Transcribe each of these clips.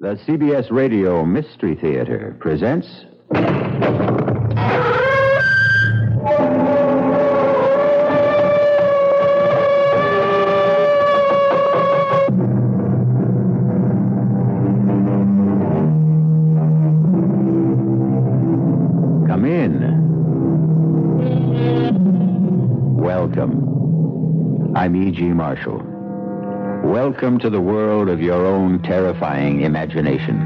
The CBS Radio Mystery Theater presents... Come in. Welcome. I'm E.G. Marshall. Welcome to the world of your own terrifying imagination.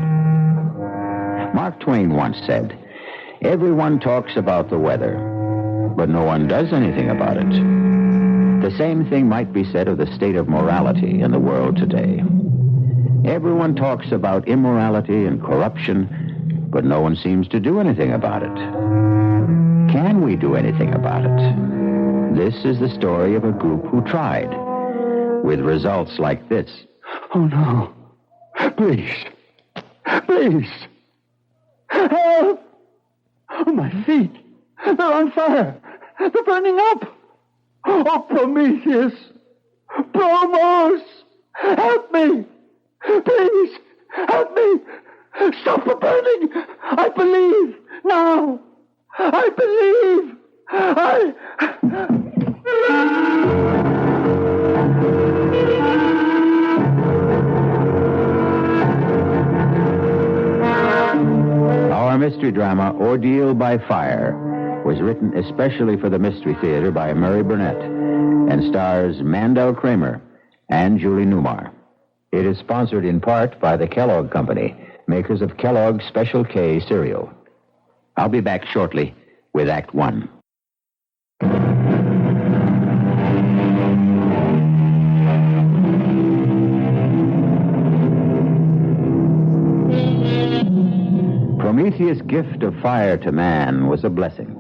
Mark Twain once said, "Everyone talks about the weather, but no one does anything about it." The same thing might be said of the state of morality in the world today. Everyone talks about immorality and corruption, but no one seems to do anything about it. Can we do anything about it? This is the story of a group who tried, with results like this. Oh, no. Please. Please. Help! Oh, my feet. They're on fire. They're burning up. Oh, Prometheus. Promos. Help me. Please. Help me. Stop the burning. I believe. Now. I believe. Our mystery drama, Ordeal by Fire, was written especially for the Mystery Theater by Murray Burnett and stars Mandel Kramer and Julie Newmar. It is sponsored in part by the Kellogg Company, makers of Kellogg's Special K cereal. I'll be back shortly with Act One. Prometheus' gift of fire to man was a blessing,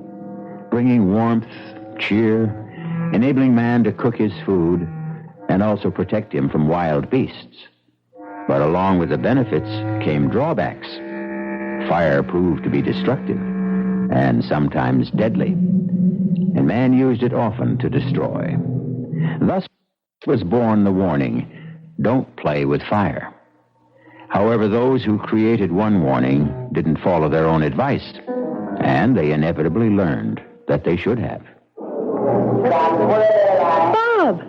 bringing warmth, cheer, enabling man to cook his food, and also protect him from wild beasts. But along with the benefits came drawbacks. Fire proved to be destructive and sometimes deadly, and man used it often to destroy. Thus was born the warning, "Don't play with fire." However, those who created one warning didn't follow their own advice, and they inevitably learned that they should have. Bob! Bob!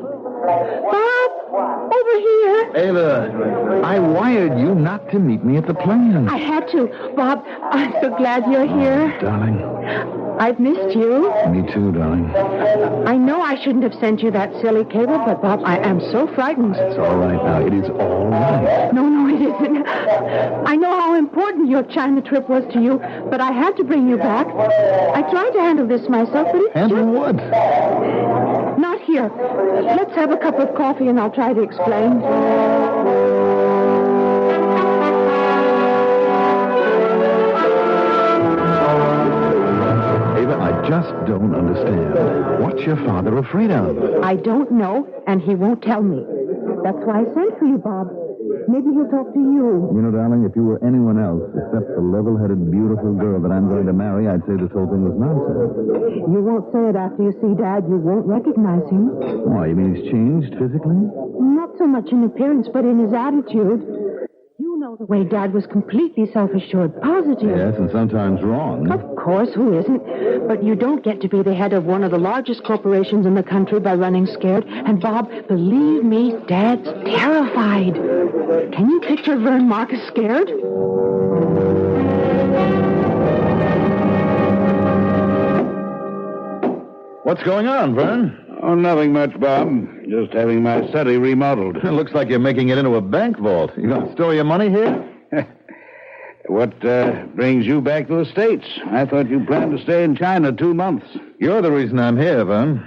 Over here! Ava, I wired you not to meet me at the plane. I had to. Bob, I'm so glad you're here. Darling. I've missed you. Me too, darling. I know I shouldn't have sent you that silly cable, but Bob, I am so frightened. It's all right now. It is all right. No, it isn't. I know how important your China trip was to you, but I had to bring you back. I tried to handle this myself, but it's Handle what? not here. Let's have a cup of coffee and I'll try to explain. Ava, I just don't understand. What's your father afraid of? I don't know, and he won't tell me. That's why I sent for you, Bob. Maybe he'll talk to you. You know, darling, if you were anyone else except the level-headed, beautiful girl that I'm going to marry, I'd say this whole thing was nonsense. You won't say it after you see Dad. You won't recognize him. Why, you mean he's changed physically? Not so much in appearance, but in his attitude. You know the way Dad was completely self-assured, positive. Yes, and sometimes wrong. Of course, who isn't? But you don't get to be the head of one of the largest corporations in the country by running scared. And, Bob, believe me, Dad's terrified. Can you picture Vern Marcus scared? What's going on, Vern? Oh, nothing much, Bob. Just having my study remodeled. It looks like you're making it into a bank vault. You going to store your money here? What brings you back to the States? I thought you planned to stay in China 2 months. You're the reason I'm here, Vern.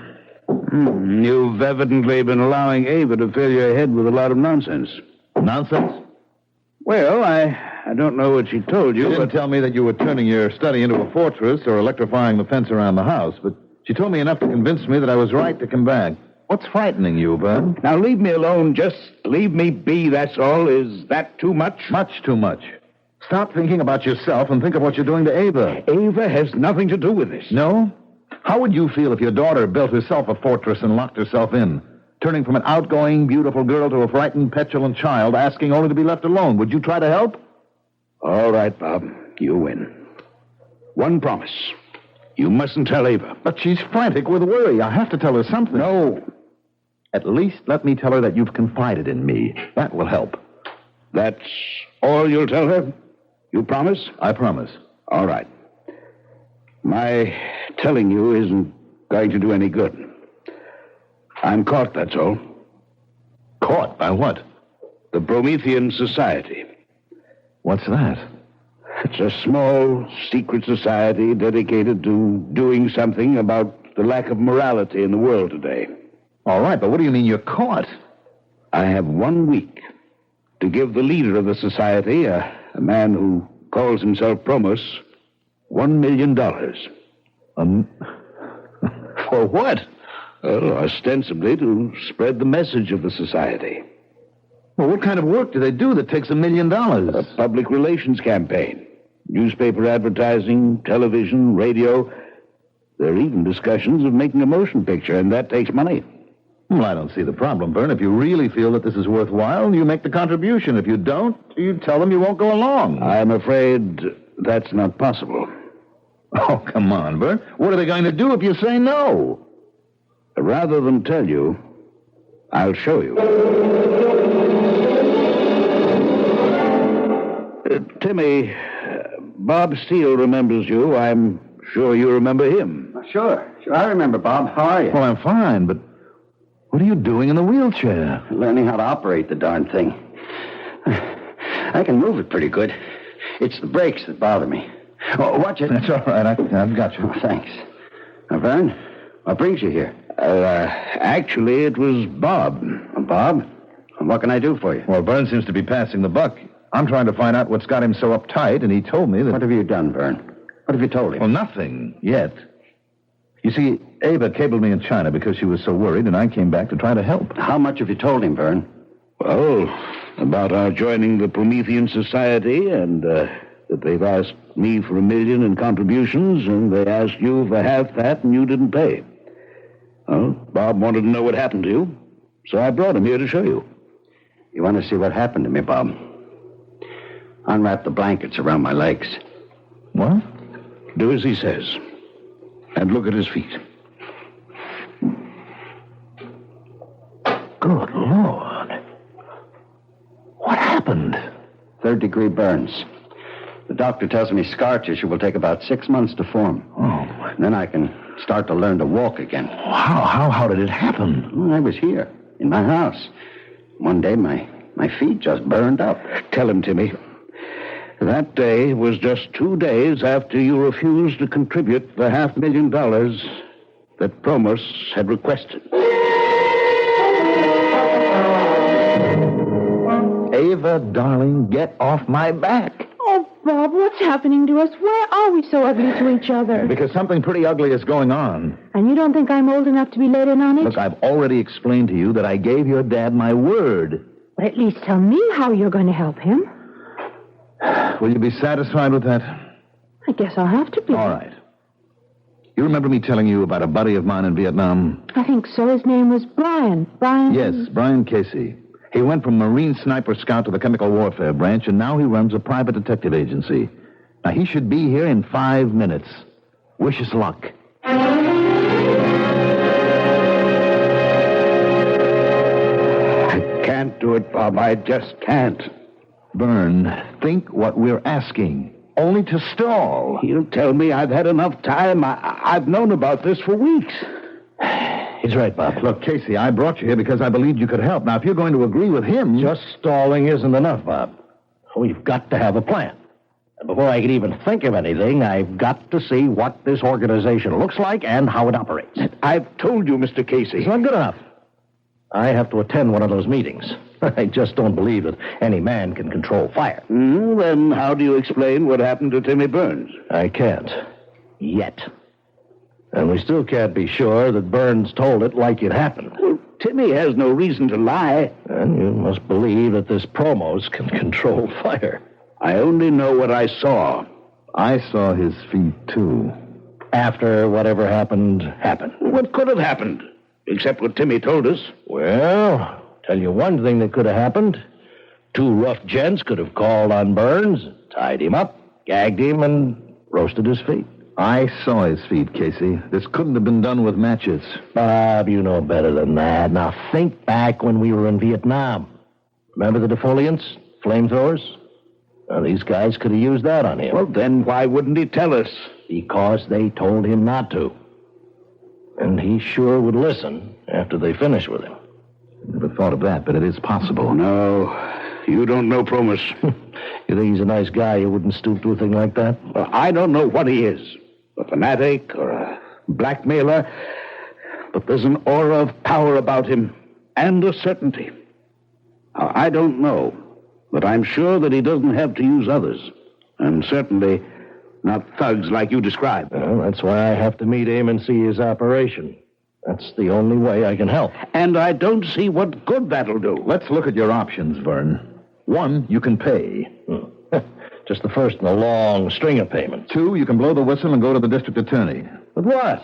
You've evidently been allowing Ava to fill your head with a lot of nonsense. Nonsense? Well, I don't know what she told you, She didn't but... tell me that you were turning your study into a fortress or electrifying the fence around the house, but she told me enough to convince me that I was right to come back. What's frightening you, Vern? Now, leave me alone. Just leave me be, that's all. Is that too much? Much too much. Stop thinking about yourself and think of what you're doing to Ava. Ava has nothing to do with this. No? How would you feel if your daughter built herself a fortress and locked herself in? turning from an outgoing, beautiful girl to a frightened, petulant child, asking only to be left alone. Would you try to help? All right, Bob. You win. One promise. You mustn't tell Ava. But she's frantic with worry. I have to tell her something. No. At least let me tell her that you've confided in me. That will help. That's all you'll tell her? You promise? I promise. All right. My telling you isn't going to do any good. I'm caught, that's all. Caught? By what? The Promethean Society. What's that? It's a small, secret society dedicated to doing something about the lack of morality in the world today. All right, but what do you mean you're caught? I have 1 week to give the leader of the society, a man who calls himself Promos, $1 million. For what? Well, ostensibly to spread the message of the society. Well, what kind of work do they do that takes $1 million? A public relations campaign. Newspaper advertising, television, radio. There are even discussions of making a motion picture, and that takes money. Well, I don't see the problem, Bern. If you really feel that this is worthwhile, you make the contribution. If you don't, you tell them you won't go along. I'm afraid that's not possible. Oh, come on, Bern. What are they going to do if you say no? Rather than tell you, I'll show you. Timmy, Bob Steele remembers you. I'm sure you remember him. Sure. I remember, Bob. How are you? Well, I'm fine, but what are you doing in the wheelchair? Learning how to operate the darn thing. I can move it pretty good. It's the brakes that bother me. Oh, watch it. That's all right. I've got you. Oh, thanks. Now, Vern, what brings you here? Actually, it was Bob. Bob? What can I do for you? Well, Vern seems to be passing the buck. I'm trying to find out what's got him so uptight, and he told me that... What have you done, Vern? What have you told him? Well, nothing yet. You see, Ava cabled me in China because she was so worried, and I came back to try to help. How much have you told him, Vern? Well, about our joining the Promethean Society, and that they've asked me for $1 million in contributions, and they asked you for half that, and you didn't pay. Well, Bob wanted to know what happened to you, so I brought him here to show you. You want to see what happened to me, Bob? Unwrap the blankets around my legs. What? Do as he says. And look at his feet. Good Lord. What happened? 3rd-degree burns. The doctor tells me scar tissue will take about 6 months to form. Oh. Then I can start to learn to walk again. How did it happen? Well, I was here, in my house. One day, my feet just burned up. Tell him, Timmy. That day was just 2 days after you refused to contribute the $500,000 that Promos had requested. Ava, darling, get off my back. Oh, Bob, what's happening to us? Why are we so ugly to each other? Because something pretty ugly is going on. And you don't think I'm old enough to be let in on it? Look, I've already explained to you that I gave your dad my word. Well, at least tell me how you're going to help him. Will you be satisfied with that? I guess I'll have to be. All right. You remember me telling you about a buddy of mine in Vietnam? I think so. His name was Brian. Brian? Yes, Brian Casey. He went from Marine Sniper Scout to the Chemical Warfare Branch, and now he runs a private detective agency. Now, he should be here in 5 minutes. Wish us luck. I can't do it, Bob. I just can't. Byrne, think what we're asking. Only to stall. He'll tell me I've had enough time. I've known about this for weeks. He's right, Bob. Look, Casey, I brought you here because I believed you could help. Now, if you're going to agree with him... Just stalling isn't enough, Bob. We've got to have a plan. And before I can even think of anything, I've got to see what this organization looks like and how it operates. I've told you, Mr. Casey. It's not good enough. I have to attend one of those meetings. I just don't believe that any man can control fire. Then how do you explain what happened to Timmy Burns? I can't. Yet. And we still can't be sure that Burns told it like it happened. Well, Timmy has no reason to lie. And you must believe that this Promos can control fire. I only know what I saw. I saw his feet, too. After whatever happened, happened. What could have happened? Except what Timmy told us. Well, tell you one thing that could have happened. 2 rough gents could have called on Burns, tied him up, gagged him, and roasted his feet. I saw his feet, Casey. This couldn't have been done with matches. Bob, you know better than that. Now think back when we were in Vietnam. Remember the defoliants? Flamethrowers? Well, these guys could have used that on him. Well, then why wouldn't he tell us? Because they told him not to. And he sure would listen after they finished with him. Never thought of that, but it is possible. No, you don't know Promus. You think he's a nice guy? You wouldn't stoop to a thing like that? Well, I don't know what he is. A fanatic or a blackmailer. But there's an aura of power about him and a certainty. Now, I don't know, but I'm sure that he doesn't have to use others. And certainly not thugs like you described. Well, that's why I have to meet him and see his operation. That's the only way I can help. And I don't see what good that'll do. Let's look at your options, Vern. 1, you can pay. Just the first in a long string of payments. 2, you can blow the whistle and go to the district attorney. But what?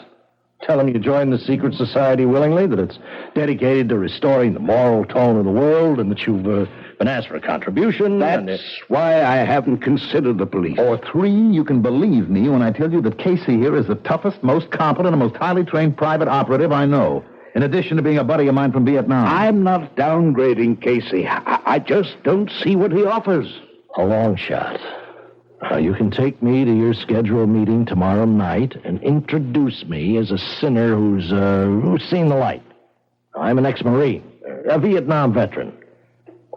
Tell him you joined the secret society willingly, that it's dedicated to restoring the moral tone of the world, and that you've been asked for a contribution. That's why I haven't considered the police. Or 3, you can believe me when I tell you that Casey here is the toughest, most competent, and most highly trained private operative I know, in addition to being a buddy of mine from Vietnam. I'm not downgrading Casey. I just don't see what he offers. A long shot. You can take me to your scheduled meeting tomorrow night and introduce me as a sinner who's seen the light. I'm an ex-Marine, a Vietnam veteran.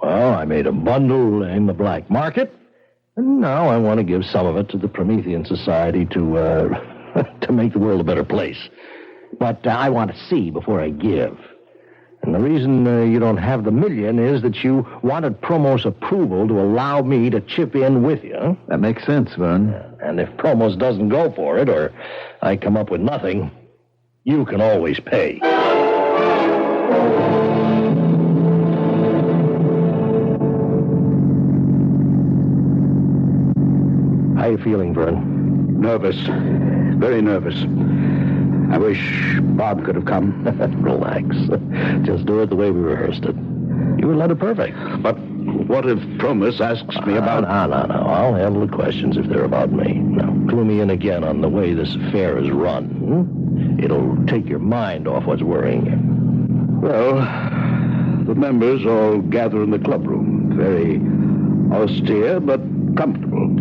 Well, I made a bundle in the black market, and now I want to give some of it to the Promethean Society to to make the world a better place. But I want to see before I give. And the reason you don't have the $1 million is that you wanted Promos approval to allow me to chip in with you. Huh? That makes sense, Vern. And if Promos doesn't go for it, or I come up with nothing, you can always pay. How you feeling, Vern? Nervous. Very nervous. I wish Bob could have come. Relax. Just do it the way we rehearsed it. You were letter perfect. But what if Promus asks me about... No. I'll handle the questions if they're about me. Now, clue me in again on the way this affair is run. It'll take your mind off what's worrying you. Well, the members all gather in the clubroom. Very austere, but comfortable.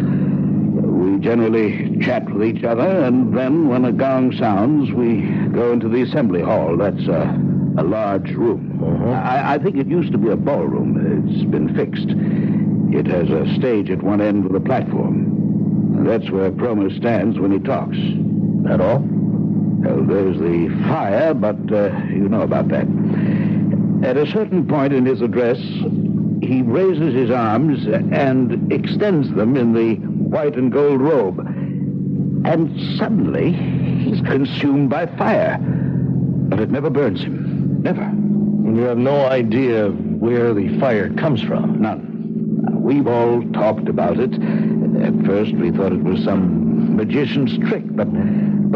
We generally chat with each other, and then when a gong sounds, we go into the assembly hall. That's a large room. I think it used to be a ballroom. It's been fixed. It has a stage at one end with a platform. And that's where Promus stands when he talks. That all? Well, there's the fire, but you know about that. At a certain point in his address, he raises his arms and extends them in the white and gold robe. And suddenly, he's consumed by fire. But it never burns him. Never. You have no idea where the fire comes from? None. We've all talked about it. At first, we thought it was some magician's trick, but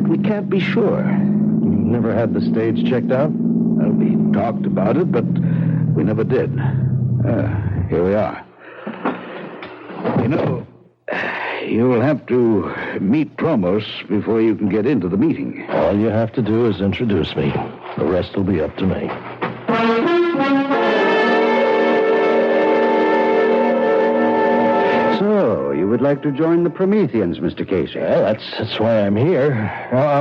we can't be sure. You never had the stage checked out? Well, we talked about it, but we never did. Here we are. You know, you'll have to meet Promos before you can get into the meeting. All you have to do is introduce me. The rest will be up to me. So, you would like to join the Prometheans, Mr. Casey? Well, that's why I'm here.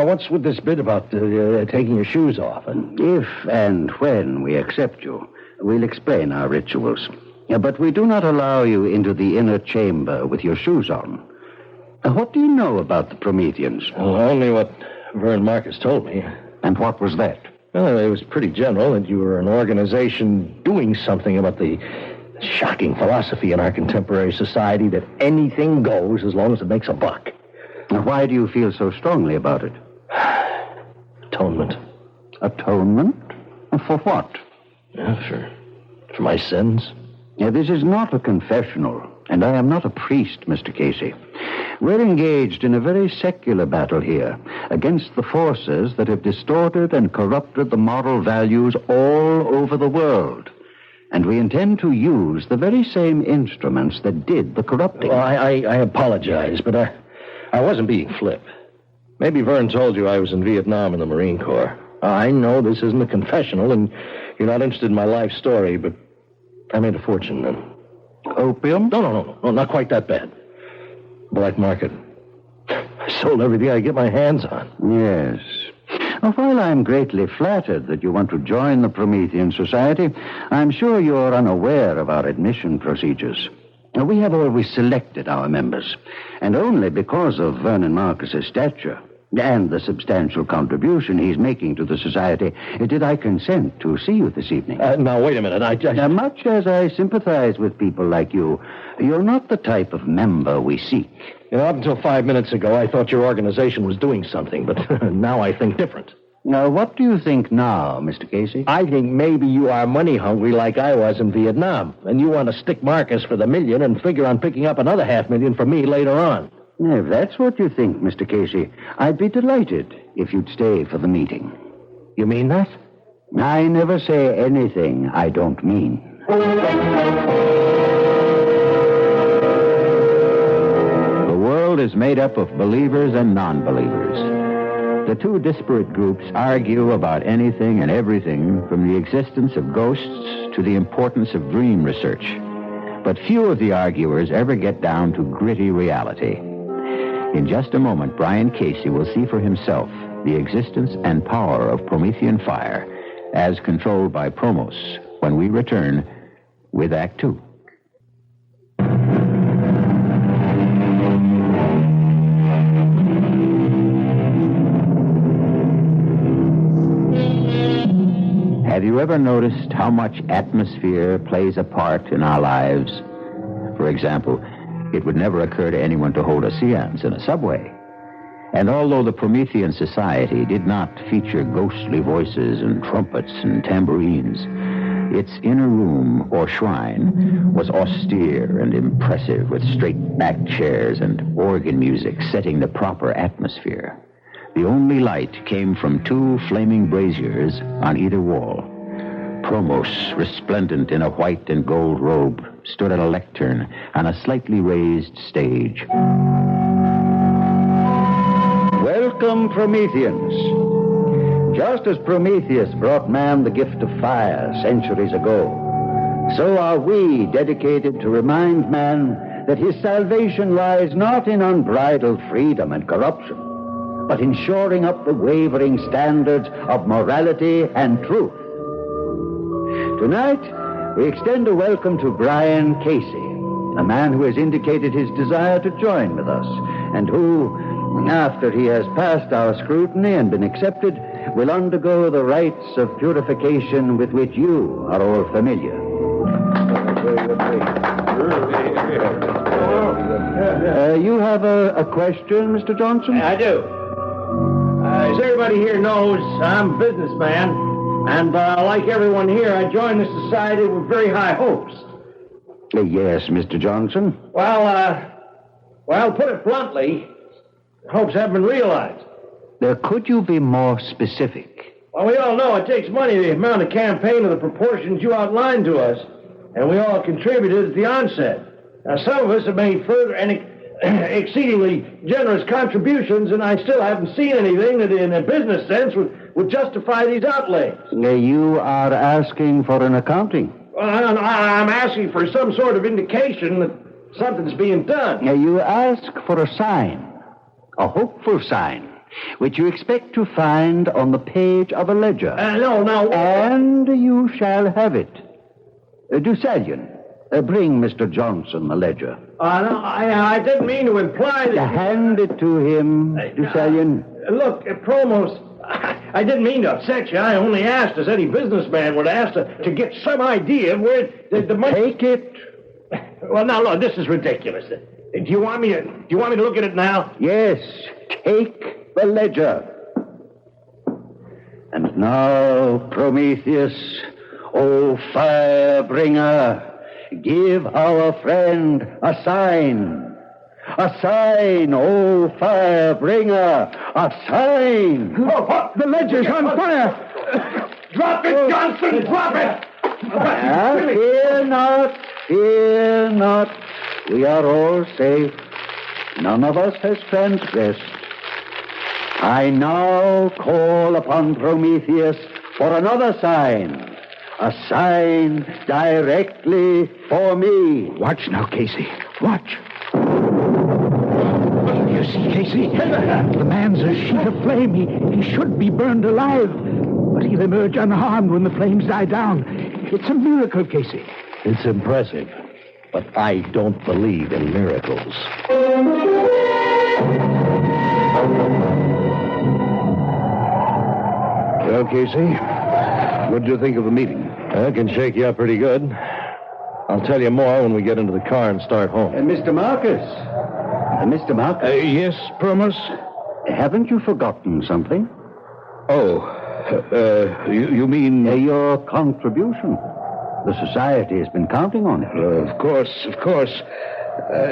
What's with this bit about taking your shoes off? If and when we accept you, we'll explain our rituals. But we do not allow you into the inner chamber with your shoes on. What do you know about the Prometheans? Well, only what Vern Marcus told me. And what was that? Well, it was pretty general that you were an organization doing something about the shocking philosophy in our contemporary society that anything goes as long as it makes a buck. Now, why do you feel so strongly about it? Atonement. Atonement? For what? Yeah, for my sins. Now, this is not a confessional, and I am not a priest, Mr. Casey. We're engaged in a very secular battle here against the forces that have distorted and corrupted the moral values all over the world. And we intend to use the very same instruments that did the corrupting. Well, I apologize, but I wasn't being flip. Maybe Vern told you I was in Vietnam in the Marine Corps. I know this isn't a confessional, and you're not interested in my life story, but I made a fortune then. Opium? No, not quite that bad. Black market. I sold everything I get my hands on. Yes. Well, while I'm greatly flattered that you want to join the Promethean Society, I'm sure you're unaware of our admission procedures. We have always selected our members, and only because of Vernon Marcus's stature and the substantial contribution he's making to the society did I consent to see you this evening. Now, wait a minute. Now, much as I sympathize with people like you, you're not the type of member we seek. You know, up until 5 minutes ago, I thought your organization was doing something, but now I think different. Now, what do you think now, Mr. Casey? I think maybe you are money hungry like I was in Vietnam, and you want to stick Marcus for the $1 million and figure on picking up another $500,000 for me later on. If that's what you think, Mr. Casey, I'd be delighted if you'd stay for the meeting. You mean that? I never say anything I don't mean. The world is made up of believers and non-believers. The two disparate groups argue about anything and everything, from the existence of ghosts to the importance of dream research. But few of the arguers ever get down to gritty reality. In just a moment, Brian Casey will see for himself the existence and power of Promethean fire as controlled by Promos when we return with Act Two. Have you ever noticed how much atmosphere plays a part in our lives? For example, it would never occur to anyone to hold a seance in a subway. And although the Promethean Society did not feature ghostly voices and trumpets and tambourines, its inner room or shrine was austere and impressive, with straight-backed chairs and organ music setting the proper atmosphere. The only light came from two flaming braziers on either wall. Promos, resplendent in a white and gold robe, stood at a lectern on a slightly raised stage. Welcome, Prometheans. Just as Prometheus brought man the gift of fire centuries ago, so are we dedicated to remind man that his salvation lies not in unbridled freedom and corruption, but in shoring up the wavering standards of morality and truth. Tonight, we extend a welcome to Brian Casey, a man who has indicated his desire to join with us, and who, after he has passed our scrutiny and been accepted, will undergo the rites of purification with which you are all familiar. You have a question, Mr. Johnson? I do. As everybody here knows, I'm a businessman, and like everyone here, I joined the society with very high hopes. Yes, Mr. Johnson. Well, put it bluntly, hopes haven't been realized. Could you be more specific? Well, we all know it takes money to mount a campaign of the proportions you outlined to us, and we all contributed at the onset. Now, some of us have made further and exceedingly generous contributions, and I still haven't seen anything that in a business sense would justify these outlays. You are asking for an accounting. Well, I'm asking for some sort of indication that something's being done. You ask for a sign, a hopeful sign, which you expect to find on the page of a ledger. No. And you shall have it. Deucalion, bring Mr. Johnson the ledger. No, I didn't mean to imply that... Hand it to him, Deucalion. Look, Promos, I didn't mean to upset you. I only asked, as any businessman would ask, to get some idea of where the money... Take it. Well, now, look, this is ridiculous. Do you want me to look at it now? Yes, take the ledger. And now, Prometheus, O fire-bringer, give our friend a sign. A sign, O fire-bringer, a sign. Oh, the ledger's on fire. Drop it, Johnson, drop it. Fear not, fear not. We are all safe. None of us has transgressed. I now call upon Prometheus for another sign. A sign directly for me. Watch now, Casey. Watch. You see, Casey? The man's a sheet of flame. He should be burned alive. But he'll emerge unharmed when the flames die down. It's a miracle, Casey. It's impressive, but I don't believe in miracles. Well, Casey, what did you think of the meeting? I can shake you up pretty good. I'll tell you more when we get into the car and start home. Mr. Marcus. Mr. Marcus. Yes, Promos? Haven't you forgotten something? Oh, you mean... Your contribution. The society has been counting on it. Of course.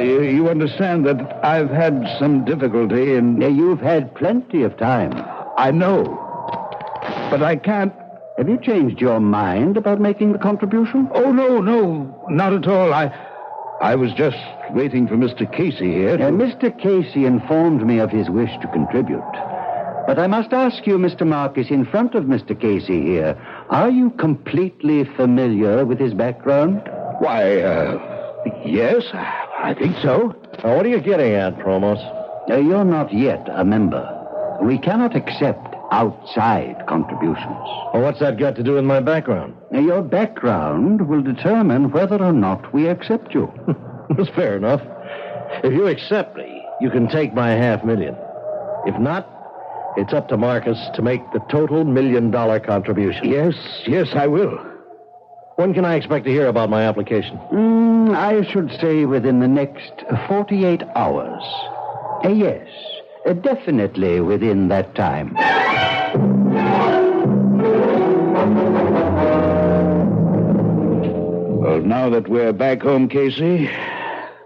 You understand that I've had some difficulty in... You've had plenty of time. I know. But I can't... Have you changed your mind about making the contribution? Oh, no, not at all. I was just waiting for Mr. Casey here. Mr. Casey informed me of his wish to contribute. But I must ask you, Mr. Marcus, in front of Mr. Casey here, are you completely familiar with his background? Why, yes, I think so. Now, what are you getting at, Promos? You're not yet a member. We cannot accept outside contributions. Well, what's that got to do with my background? Your background will determine whether or not we accept you. That's fair enough. If you accept me, you can take my $500,000. If not, it's up to Marcus to make the total $1 million contribution. Yes, I will. When can I expect to hear about my application? I should say within the next 48 hours. Yes, definitely within that time. Well, now that we're back home, Casey,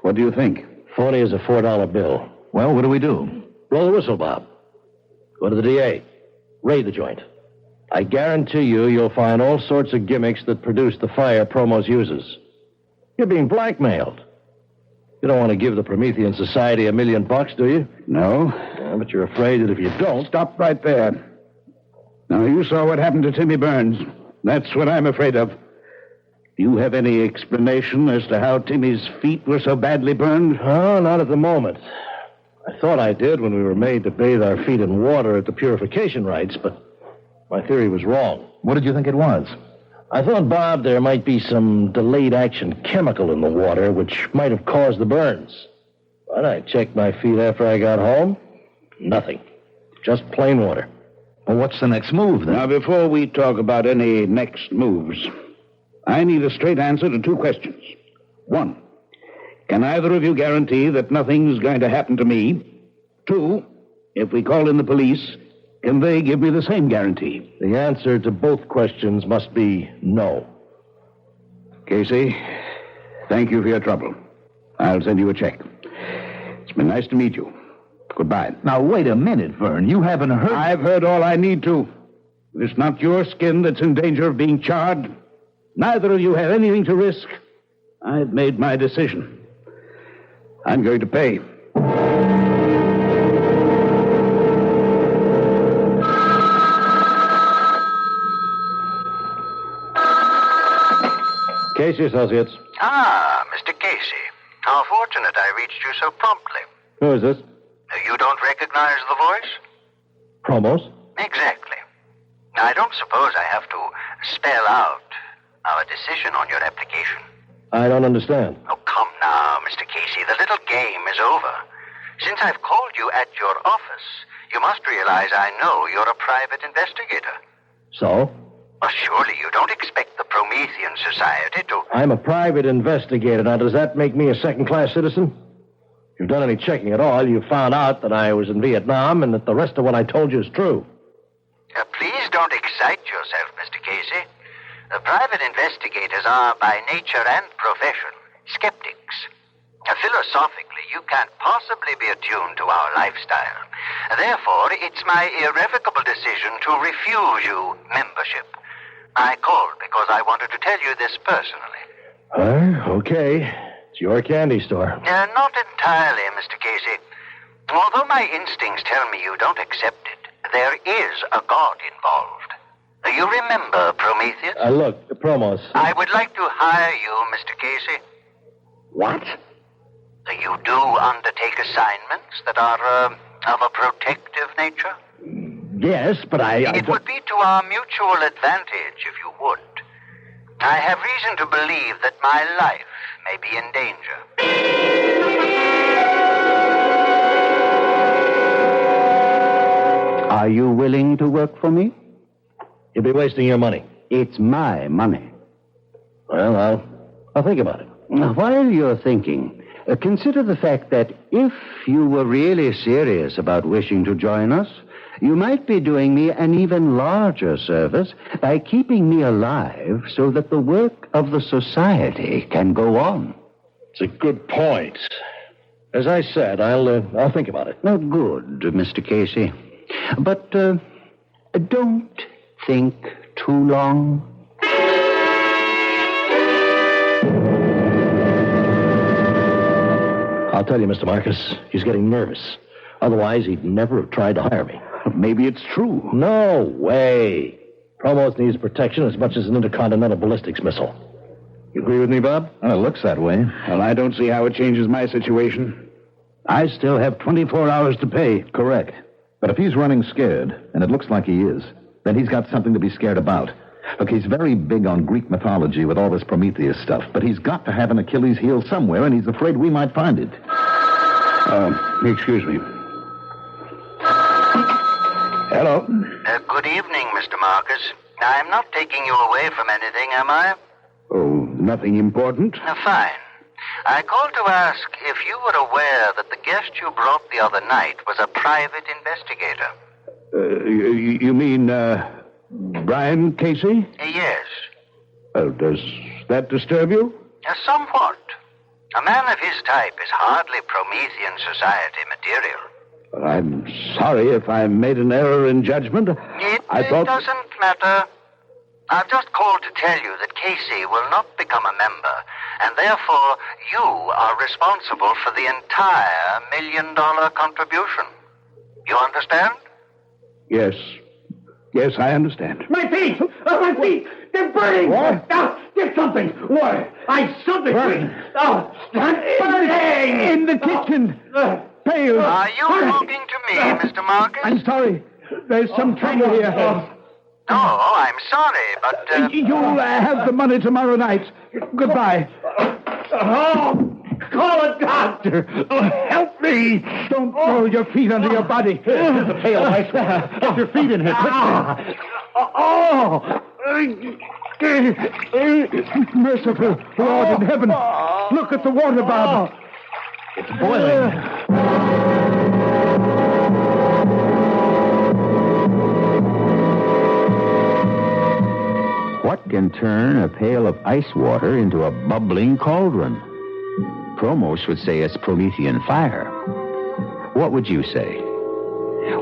what do you think? 40 is a $4 bill. Well, what do we do? Blow the whistle, Bob. Go to the DA. Raid the joint. I guarantee you'll find all sorts of gimmicks that produce the fire Promos uses. You're being blackmailed. You don't want to give the Promethean Society $1 million, do you? No. Yeah, but you're afraid that if you don't... Stop right there. Now, you saw what happened to Timmy Burns. That's what I'm afraid of. Do you have any explanation as to how Timmy's feet were so badly burned? Oh, not at the moment. I thought I did when we were made to bathe our feet in water at the purification rites, but my theory was wrong. What did you think it was? I thought, Bob, there might be some delayed action chemical in the water which might have caused the burns. But I checked my feet after I got home. Nothing. Just plain water. Well, what's the next move, then? Now, before we talk about any next moves, I need a straight answer to two questions. One, can either of you guarantee that nothing's going to happen to me? Two, if we call in the police, can they give me the same guarantee? The answer to both questions must be no. Casey, thank you for your trouble. I'll send you a check. It's been nice to meet you. Goodbye. Now, wait a minute, Vern. You haven't heard... I've heard all I need to. It's not your skin that's in danger of being charred. Neither of you have anything to risk. I've made my decision. I'm going to pay. Casey Associates. Ah, Mr. Casey. How fortunate I reached you so promptly. Who is this? You don't recognize the voice? Promos? Exactly. I don't suppose I have to spell out our decision on your application. I don't understand. Oh, come now, Mr. Casey. The little game is over. Since I've called you at your office, you must realize I know you're a private investigator. So? Well, surely you don't expect the Promethean Society to... I'm a private investigator. Now, does that make me a second-class citizen? If you've done any checking at all, you found out that I was in Vietnam and that the rest of what I told you is true. Please don't excite yourself, Mr. Casey. The private investigators are, by nature and profession, skeptics. Philosophically, you can't possibly be attuned to our lifestyle. Therefore, it's my irrevocable decision to refuse you membership. I called because I wanted to tell you this personally. Okay. It's your candy store. Not entirely, Mr. Casey. Although my instincts tell me you don't accept it, there is a god involved. You remember Prometheus? Look, Promos. I would like to hire you, Mr. Casey. What? You do undertake assignments that are of a protective nature? Yes, but It would be to our mutual advantage if you would. I have reason to believe that my life may be in danger. Are you willing to work for me? You'll be wasting your money. It's my money. Well, I'll think about it. Now, while you're thinking, consider the fact that if you were really serious about wishing to join us, you might be doing me an even larger service by keeping me alive so that the work of the society can go on. It's a good point. As I said, I'll think about it. Now, good, Mr. Casey. But don't think too long. I'll tell you, Mr. Marcus, he's getting nervous. Otherwise, he'd never have tried to hire me. Maybe it's true. No way. Promos needs protection as much as an intercontinental ballistics missile. You agree with me, Bob? Well, it looks that way. Well, I don't see how it changes my situation. I still have 24 hours to pay. Correct. But if he's running scared, and it looks like he is, then he's got something to be scared about. Look, he's very big on Greek mythology with all this Prometheus stuff, but he's got to have an Achilles heel somewhere, and he's afraid we might find it. Excuse me. Hello. Good evening, Mr. Marcus. I'm not taking you away from anything, am I? Oh, nothing important? Fine. I called to ask if you were aware that the guest you brought the other night was a private investigator. You mean, Brian Casey? Yes. Does that disturb you? Somewhat. A man of his type is hardly Promethean society material. Well, I'm sorry if I made an error in judgment. It doesn't matter. I've just called to tell you that Casey will not become a member, and therefore you are responsible for the entire $1 million contribution. You understand? Yes. Yes, I understand. My feet! Oh, my feet! They're burning! What? Get something! Water! Something! Burning? Burning! In the kitchen! Pail! Are you talking to me, Mr. Marcus? I'm sorry. There's some trouble here. No, I'm sorry, but... You'll have the money tomorrow night. Goodbye. Call a doctor! Help me! Don't throw your feet under your body. Here's the pail of ice water. Get your feet in here, quickly. Merciful Lord in heaven. Look at the water, Bob. It's boiling. What can turn a pail of ice water into a bubbling cauldron? Promos would say it's Promethean fire. What would you say?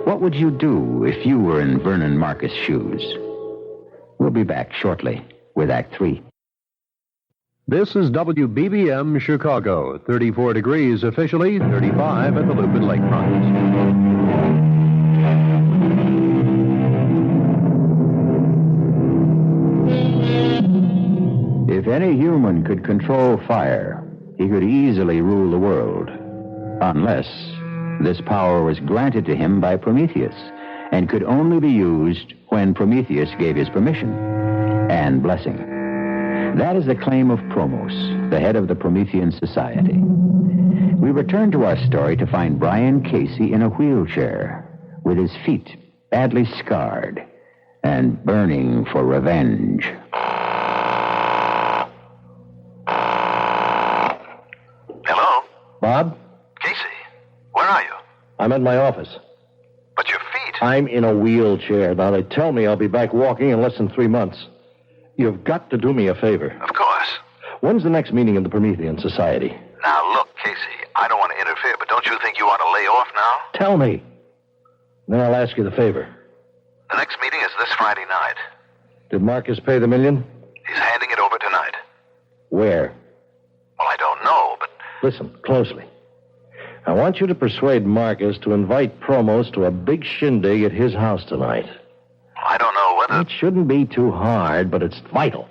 What would you do if you were in Vernon Marcus' shoes? We'll be back shortly with Act 3. This is WBBM Chicago. 34 degrees officially, 35 at the Lupin Lakefront. If any human could control fire, he could easily rule the world. Unless this power was granted to him by Prometheus and could only be used when Prometheus gave his permission and blessing. That is the claim of Promos, the head of the Promethean Society. We return to our story to find Brian Casey in a wheelchair with his feet badly scarred and burning for revenge. Hello? Bob? Casey, where are you? I'm at my office. But your feet... I'm in a wheelchair. Now, they tell me I'll be back walking in less than 3 months. You've got to do me a favor. Of course. When's the next meeting of the Promethean Society? Now, look, Casey, I don't want to interfere, but don't you think you ought to lay off now? Tell me. Then I'll ask you the favor. The next meeting is this Friday night. Did Marcus pay the $1 million? He's handing it over tonight. Where? Well, I don't know, but... Listen, closely. I want you to persuade Marcus to invite Promos to a big shindig at his house tonight. I don't know whether... It shouldn't be too hard, but it's vital.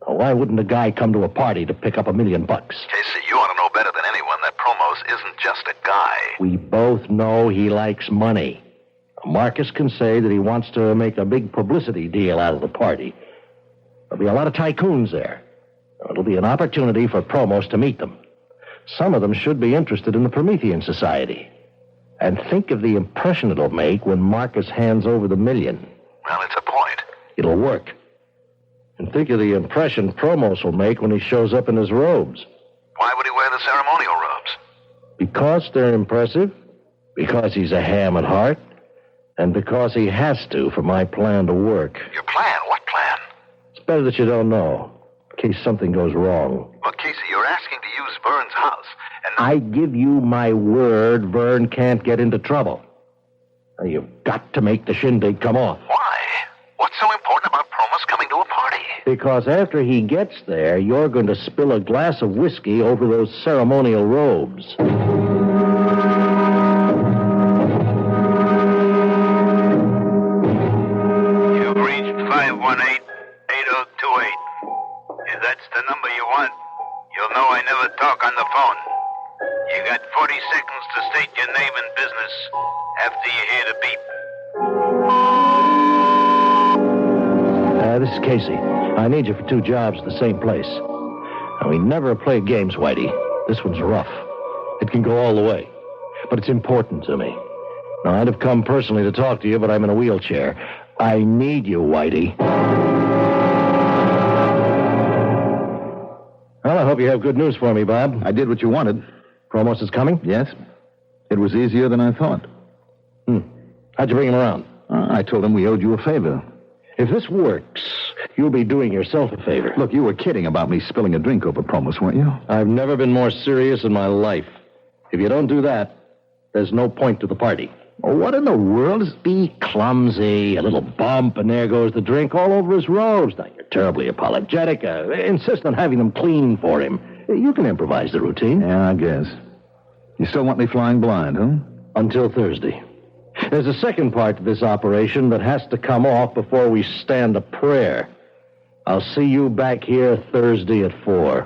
Why wouldn't a guy come to a party to pick up $1 million? Casey, you ought to know better than anyone that Promos isn't just a guy. We both know he likes money. Marcus can say that he wants to make a big publicity deal out of the party. There'll be a lot of tycoons there. It'll be an opportunity for Promos to meet them. Some of them should be interested in the Promethean Society. And think of the impression it'll make when Marcus hands over the $1 million. Well, it's a point. It'll work. And think of the impression Promos will make when he shows up in his robes. Why would he wear the ceremonial robes? Because they're impressive, because he's a ham at heart, and because he has to for my plan to work. Your plan? What plan? It's better that you don't know, in case something goes wrong. Well, Casey, you're asking to use Vern's house, and... I give you my word Vern can't get into trouble. Now, you've got to make the shindig come off. Why? What's so important about Promos coming to a party? Because after he gets there, you're going to spill a glass of whiskey over those ceremonial robes. You've reached 518-8028. If that's the number you want, you'll know I never talk on the phone. You got 40 seconds to state your name and business after you hear the beep. This is Casey. I need you for 2 jobs at the same place. Now, we never play games, Whitey. This one's rough. It can go all the way. But it's important to me. Now, I'd have come personally to talk to you, but I'm in a wheelchair. I need you, Whitey. Well, I hope you have good news for me, Bob. I did what you wanted. Promos is coming? Yes. It was easier than I thought. How'd you bring him around? I told him we owed you a favor. If this works, you'll be doing yourself a favor. Look, you were kidding about me spilling a drink over Promos, weren't you? I've never been more serious in my life. If you don't do that, there's no point to the party. Oh, what in the world is... Be clumsy, a little bump, and there goes the drink all over his robes. Now, you're terribly apologetic. Insist on having them clean for him. You can improvise the routine. Yeah, I guess. You still want me flying blind, huh? Until Thursday. There's a second part to this operation that has to come off before we stand a prayer. I'll see you back here Thursday at 4.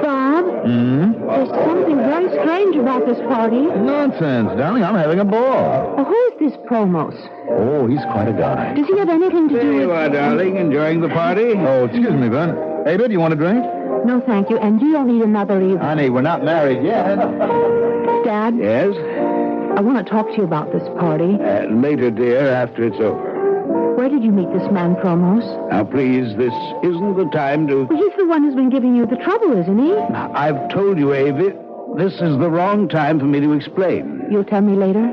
Bob? There's something very strange about this party. Nonsense, darling. I'm having a ball. Who is this Promos? Oh, he's quite a guy. Does he have anything to do There with... you are, darling, enjoying the party? Oh, excuse me, Vern. Hey, bud, you want a drink? No, thank you. And you don't need another either. Honey, we're not married yet. Dad, Yes? I want to talk to you about this party. Later, dear, after it's over. Where did you meet this man, Promos? Now, please, this isn't the time to... Well, he's the one who's been giving you the trouble, isn't he? I've told you, Avi, this is the wrong time for me to explain. You'll tell me later?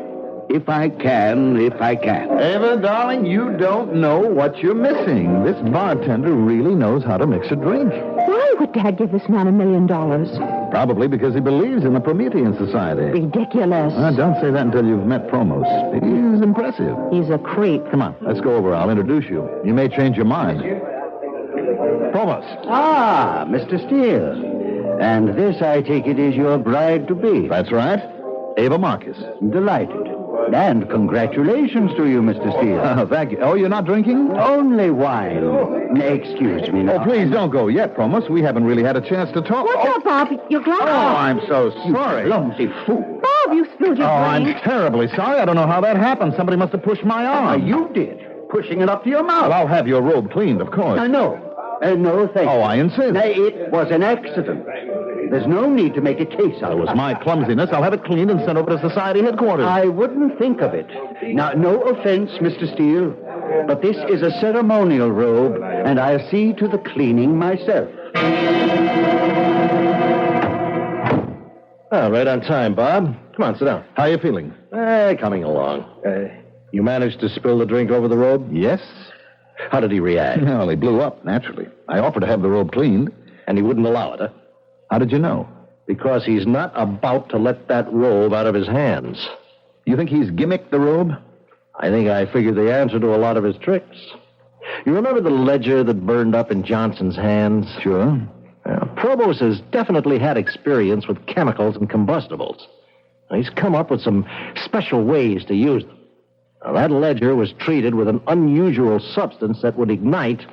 If I can. Ava, darling, you don't know what you're missing. This bartender really knows how to mix a drink. Why would Dad give this man $1 million? Probably because he believes in the Promethean Society. Ridiculous. Don't say that until you've met Promos. He's impressive. He's a creep. Come on, let's go over. I'll introduce you. You may change your mind. Promos. Ah, Mr. Steele. And this, I take it, is your bride-to-be. That's right. Ava Marcus. Delighted. And congratulations to you, Mr. Steele. Thank you. Oh, you're not drinking? Only wine. Excuse me now. Oh, please don't go yet, Promos. We haven't really had a chance to talk. What's up, Bob? Your glass? Oh, I'm so sorry. Clumsy fool. Bob, you spilled your I'm drink. terribly sorry. I don't know how that happened. Somebody must have pushed my arm. You did. Pushing it up to your mouth. Well, I'll have your robe cleaned, of course. No, thank you. Oh, I insist. Nay, it was an accident. There's no need to make a case out of it. It was my clumsiness. I'll have it cleaned and sent over to Society headquarters. I wouldn't think of it. Now, no offense, Mr. Steele, but this is a ceremonial robe, and I'll see to the cleaning myself. Right on time, Bob. Come on, sit down. How are you feeling? Coming along. You managed to spill the drink over the robe? Yes. How did he react? Well, he blew up, naturally. I offered to have the robe cleaned. And he wouldn't allow it, huh? How did you know? Because he's not about to let that robe out of his hands. You think he's gimmicked the robe? I think I figured the answer to a lot of his tricks. You remember the ledger that burned up in Johnson's hands? Sure. Provost has definitely had experience with chemicals and combustibles. He's come up with some special ways to use them. Now, that ledger was treated with an unusual substance that would ignite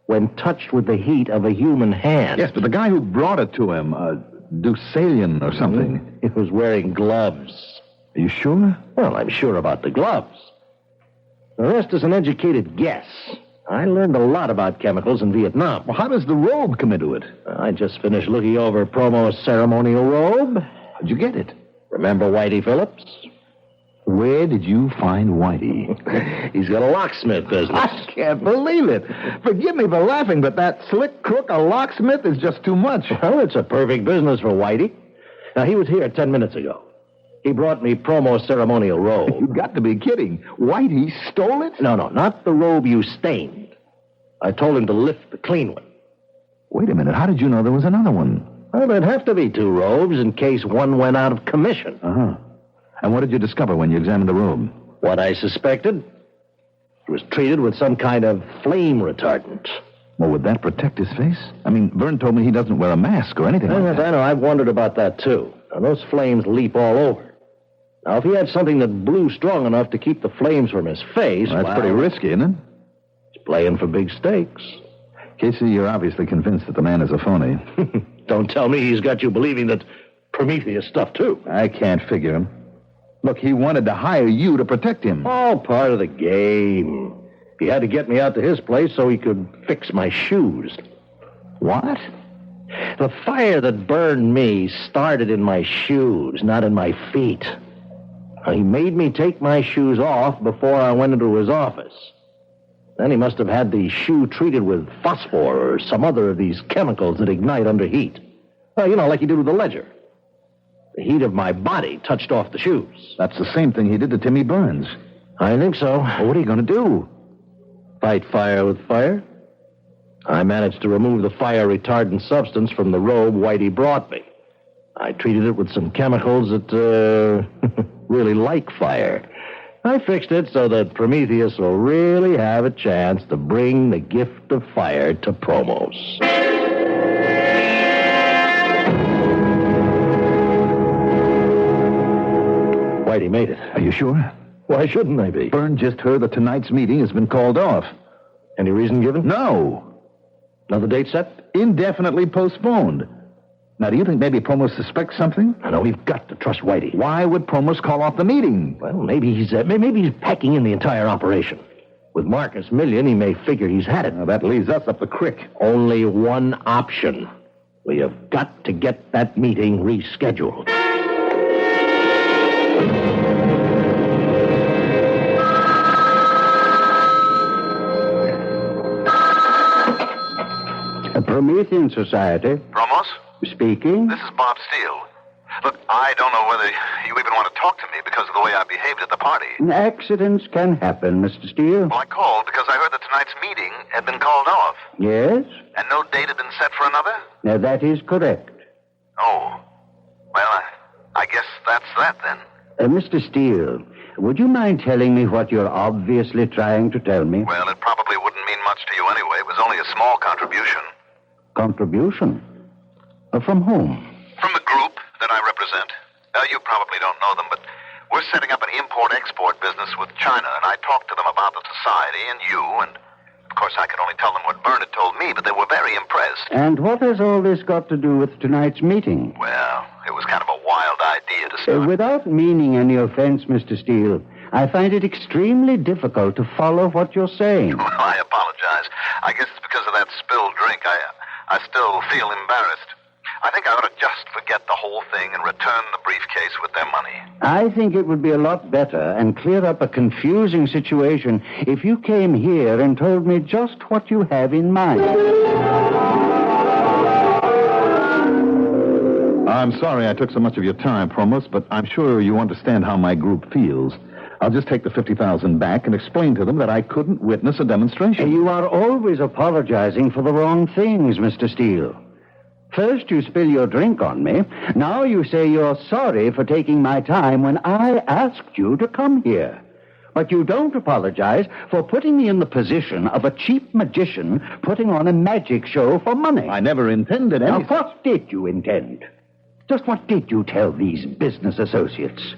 when touched with the heat of a human hand. Yes, but the guy who brought it to him, Deucalion or something. He was wearing gloves. Are you sure? Well, I'm sure about the gloves. The rest is an educated guess. I learned a lot about chemicals in Vietnam. Well, how does the robe come into it? I just finished looking over Promo's ceremonial robe. How'd you get it? Remember Whitey Phillips? Where did you find Whitey? He's got a locksmith business. I can't believe it. Forgive me for laughing, but that slick crook, a locksmith, is just too much. Well, it's a perfect business for Whitey. Now, he was here 10 minutes ago. He brought me Promo's ceremonial robe. You've got to be kidding. Whitey stole it? No, not the robe you stained. I told him to lift the clean one. Wait a minute. How did you know there was another one? Well, there'd have to be two robes in case one went out of commission. Uh-huh. And what did you discover when you examined the robe? What I suspected. It was treated with some kind of flame retardant. Well, would that protect his face? I mean, Vern told me he doesn't wear a mask or anything like that. I know. I've wondered about that, too. Now, those flames leap all over. Now, if he had something that blew strong enough to keep the flames from his face... Well, that's pretty risky, isn't it? He's playing for big stakes. Casey, you're obviously convinced that the man is a phony. Don't tell me he's got you believing that Prometheus stuff, too. I can't figure him. Look, he wanted to hire you to protect him. All part of the game. He had to get me out to his place so he could fix my shoes. What? The fire that burned me started in my shoes, not in my feet. He made me take my shoes off before I went into his office. Then he must have had the shoe treated with phosphor or some other of these chemicals that ignite under heat. Well, you know, like he did with the ledger. The heat of my body touched off the shoes. That's the same thing he did to Timmy Burns. I think so. Well, what are you going to do? Fight fire with fire? I managed to remove the fire retardant substance from the robe Whitey brought me. I treated it with some chemicals that really like fire. I fixed it so that Prometheus will really have a chance to bring the gift of fire to Promos. Whitey made it. Are you sure? Why shouldn't I be? Byrne just heard that tonight's meeting has been called off. Any reason given? No. Another date set? Indefinitely postponed. Now, do you think maybe Promos suspects something? No, we've got to trust Whitey. Why would Promos call off the meeting? Well, maybe he's packing in the entire operation. With Marcus Million, he may figure he's had it. Now, that leaves us up the creek. Only one option. We have got to get that meeting rescheduled. A Promethean Society. Promos? Speaking. This is Bob Steele. Look, I don't know whether you even want to talk to me because of the way I behaved at the party. Accidents can happen, Mr. Steele. Well, I called because I heard that tonight's meeting had been called off. Yes? And no date had been set for another? Now, that is correct. Oh. Well, I guess that's that then. Mr. Steele, would you mind telling me what you're obviously trying to tell me? Well, it probably wouldn't mean much to you anyway. It was only a small contribution. Contribution? From whom? From the group that I represent. You probably don't know them, but we're setting up an import-export business with China, and I talked to them about the society and you, and of course I could only tell them what Byrne had told me, but they were very impressed. And what has all this got to do with tonight's meeting? Well, it was kind of a wild idea to start. Without meaning any offense, Mr. Steele, I find it extremely difficult to follow what you're saying. Well, I apologize. I guess it's because of that spilled drink. I still feel embarrassed. I think I ought to just forget the whole thing and return the briefcase with their money. I think it would be a lot better and clear up a confusing situation if you came here and told me just what you have in mind. I'm sorry I took so much of your time, Promos, but I'm sure you understand how my group feels. I'll just take the $50,000 back and explain to them that I couldn't witness a demonstration. You are always apologizing for the wrong things, Mr. Steele. First you spill your drink on me. Now you say you're sorry for taking my time when I asked you to come here. But you don't apologize for putting me in the position of a cheap magician putting on a magic show for money. I never intended anything. Now, what did you intend? Just what did you tell these business associates?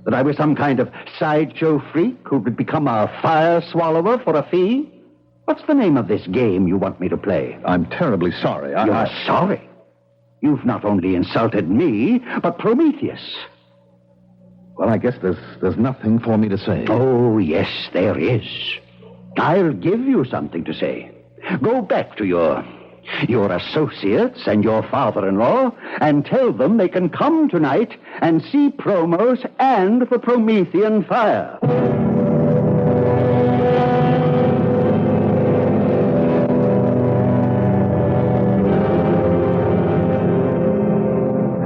That I was some kind of sideshow freak who would become a fire swallower for a fee? What's the name of this game you want me to play? I'm terribly sorry. You're sorry? You've not only insulted me, but Prometheus. Well, I guess there's nothing for me to say. Oh, yes, there is. I'll give you something to say. Go back to your associates and your father-in-law and tell them they can come tonight and see Promos and the Promethean fire.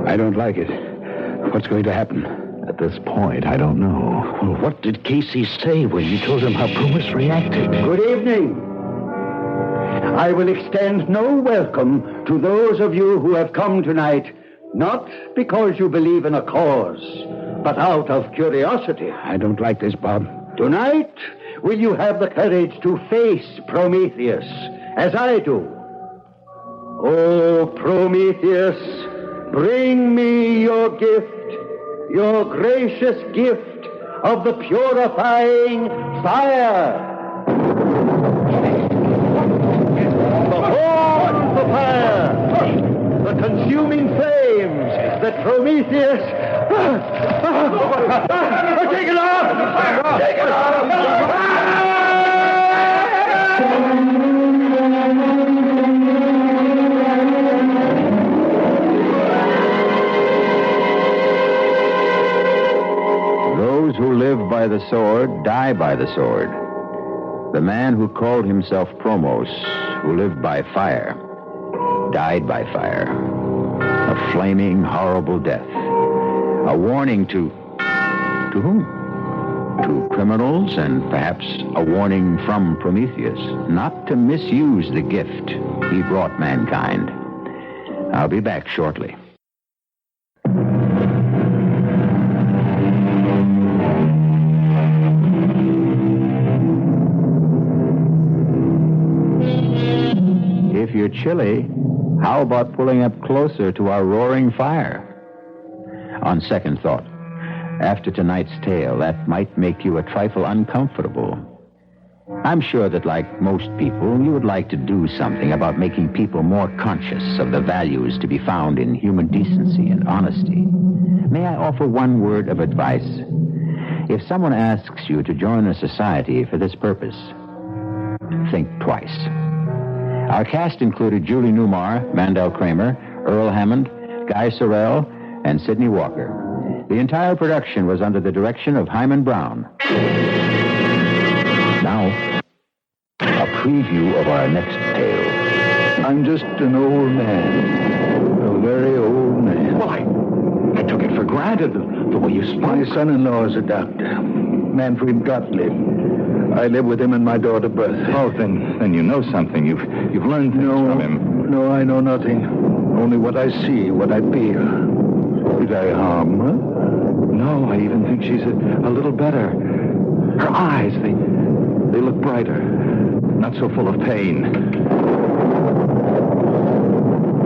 I don't like it. What's going to happen? At this point, I don't know. Well, what did Casey say when you told him how Pumas reacted? Good evening. I will extend no welcome to those of you who have come tonight, not because you believe in a cause, but out of curiosity. I don't like this, Bob. Tonight, will you have the courage to face Prometheus, as I do? Oh, Prometheus, bring me your gift, your gracious gift of the purifying fire. Behold the fire, the consuming flames that Prometheus... Take it off! Take it off! Those who live by the sword die by the sword. The man who called himself Promos, who lived by fire, died by fire. A flaming, horrible death. A warning to whom? To criminals, and perhaps a warning from Prometheus not to misuse the gift he brought mankind. I'll be back shortly. If you're chilly, how about pulling up closer to our roaring fire? On second thought, after tonight's tale, that might make you a trifle uncomfortable. I'm sure that, like most people, you would like to do something about making people more conscious of the values to be found in human decency and honesty. May I offer one word of advice? If someone asks you to join a society for this purpose, think twice. Our cast included Julie Newmar, Mandel Kramer, Earl Hammond, Guy Sorrell, and Sidney Walker. The entire production was under the direction of Hyman Brown. Now, a preview of our next tale. I'm just an old man. A very old man. Why, I took it for granted the way you spoke. My son-in-law is a doctor, Manfred Gottlieb. I live with him and my daughter Bertha. Oh, then you know something. You've learned things from him. No, I know nothing. Only what I see, what I feel. Did I harm her? No, I even think she's a little better. Her eyes, they look brighter. Not so full of pain.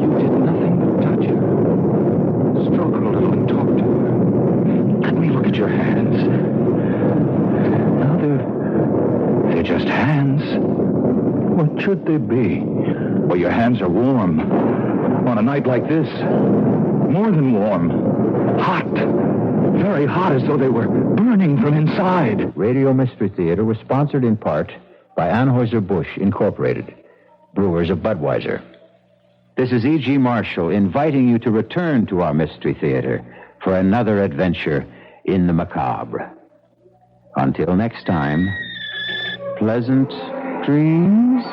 You did nothing but touch her. Stroke her a little and talk to her. Let me look at your hands. Now they're just hands. What should they be? Well, your hands are warm. On a night like this. More than warm. Hot. Very hot, as though they were burning from inside. Radio Mystery Theater was sponsored in part by Anheuser-Busch Incorporated, brewers of Budweiser. This is E.G. Marshall inviting you to return to our Mystery Theater for another adventure in the macabre. Until next time, pleasant dreams.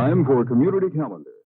time for Community Calendar.